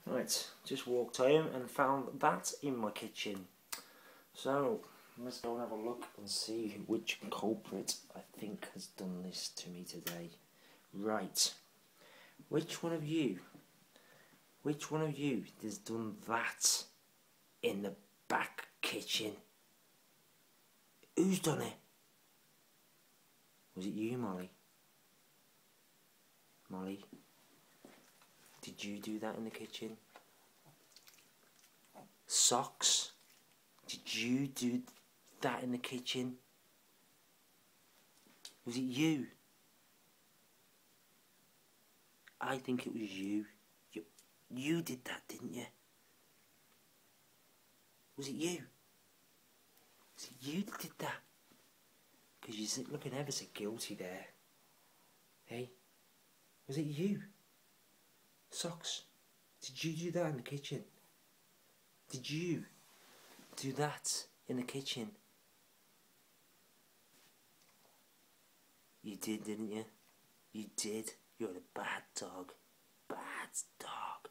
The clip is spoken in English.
Right, just walked home and found that in my kitchen. So, let's go and have a look and see which culprit I think has done this to me today. Right, which one of you has done that in the back kitchen? Who's done it? Was it you, Molly? Molly, did you do that in the kitchen? Socks, did you do that in the kitchen? Was it you? I think it was you. You did that, didn't you? Was it you? Was it you that did that? Because you're looking ever so guilty there. Hey? Was it you? Socks, did you do that in the kitchen? Did you do that in the kitchen? You did, didn't you? You did. You're a bad dog. Bad dog.